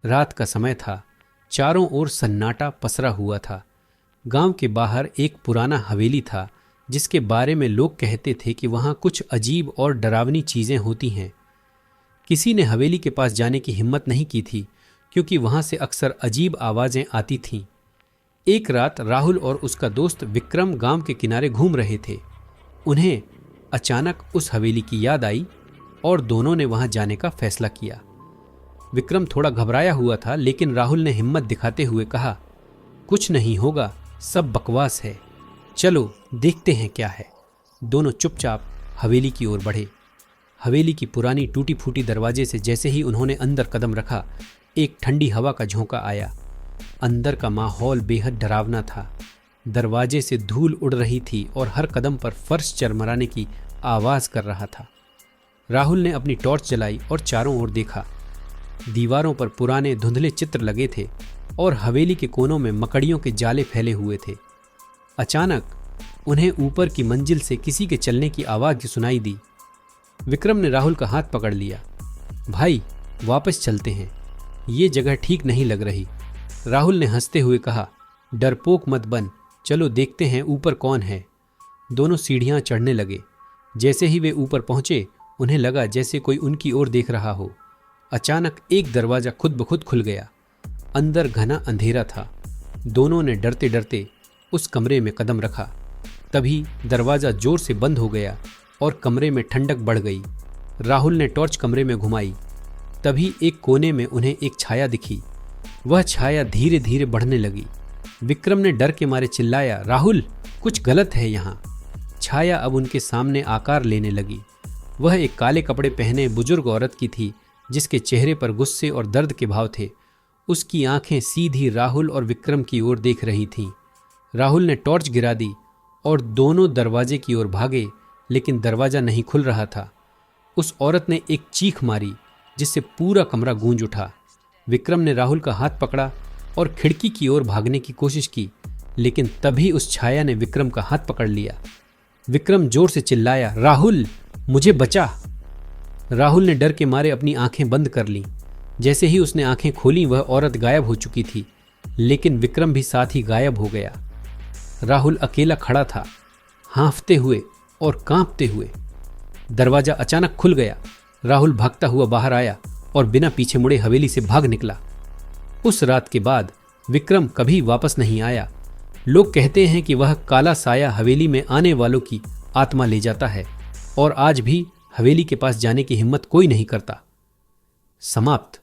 रात का समय था। चारों ओर सन्नाटा पसरा हुआ था। गांव के बाहर एक पुराना हवेली था जिसके बारे में लोग कहते थे कि वहां कुछ अजीब और डरावनी चीजें होती हैं। किसी ने हवेली के पास जाने की हिम्मत नहीं की थी क्योंकि वहां से अक्सर अजीब आवाजें आती थीं। एक रात राहुल और उसका दोस्त विक्रम गांव के किनारे घूम रहे थे। उन्हें अचानक उस हवेली की याद आई और दोनों ने वहां जाने का फैसला किया। विक्रम थोड़ा घबराया हुआ था, लेकिन राहुल ने हिम्मत दिखाते हुए कहा, कुछ नहीं होगा, सब बकवास है, चलो देखते हैं क्या है। दोनों चुपचाप हवेली की ओर बढ़े। हवेली की पुरानी टूटी फूटी दरवाजे से जैसे ही उन्होंने अंदर कदम रखा, एक ठंडी हवा का झोंका आया। अंदर का माहौल बेहद डरावना था। दरवाजे से धूल उड़ रही थी और हर कदम पर फर्श चरमराने की आवाज कर रहा था। राहुल ने अपनी टॉर्च जलाई और चारों ओर देखा। दीवारों पर पुराने धुंधले चित्र लगे थे और हवेली के कोनों में मकड़ियों के जाले फैले हुए थे। अचानक उन्हें ऊपर की मंजिल से किसी के चलने की आवाज सुनाई दी। विक्रम ने राहुल का हाथ पकड़ लिया। भाई, वापस चलते हैं, ये जगह ठीक नहीं लग रही। राहुल ने हंसते हुए कहा, डरपोक मत बन, चलो देखते हैं ऊपर कौन है। दोनों सीढ़ियां चढ़ने लगे। जैसे ही वे ऊपर पहुंचे, उन्हें लगा जैसे कोई उनकी ओर देख रहा हो। अचानक एक दरवाजा खुद ब खुद खुल गया। अंदर घना अंधेरा था। दोनों ने डरते डरते उस कमरे में कदम रखा। तभी दरवाजा जोर से बंद हो गया और कमरे में ठंडक बढ़ गई। राहुल ने टॉर्च कमरे में घुमाई। तभी एक कोने में उन्हें एक छाया दिखी। वह छाया धीरे धीरे बढ़ने लगी। विक्रम ने डर के मारे चिल्लाया, राहुल, कुछ गलत है यहाँ। छाया अब उनके सामने आकार लेने लगी। वह एक काले कपड़े पहने बुजुर्ग औरत की थी जिसके चेहरे पर गुस्से और दर्द के भाव थे। उसकी आंखें सीधी राहुल और विक्रम की ओर देख रही थीं। राहुल ने टॉर्च गिरा दी और दोनों दरवाजे की ओर भागे, लेकिन दरवाजा नहीं खुल रहा था। उस औरत ने एक चीख मारी जिससे पूरा कमरा गूंज उठा। विक्रम ने राहुल का हाथ पकड़ा और खिड़की की ओर भागने की कोशिश की, लेकिन तभी उस छाया ने विक्रम का हाथ पकड़ लिया। विक्रम जोर से चिल्लाया, राहुल, मुझे बचा। राहुल ने डर के मारे अपनी आंखें बंद कर लीं। जैसे ही उसने आंखें खोलीं, वह औरत गायब हो चुकी थी, लेकिन विक्रम भी साथ ही गायब हो गया। राहुल अकेला खड़ा था, हांफते हुए और कांपते हुए। दरवाजा अचानक खुल गया। राहुल भागता हुआ बाहर आया और बिना पीछे मुड़े हवेली से भाग निकला। उस रात के बाद विक्रम कभी वापस नहीं आया। लोग कहते हैं कि वह काला साया हवेली में आने वालों की आत्मा ले जाता है और आज भी हवेली के पास जाने की हिम्मत कोई नहीं करता। समाप्त।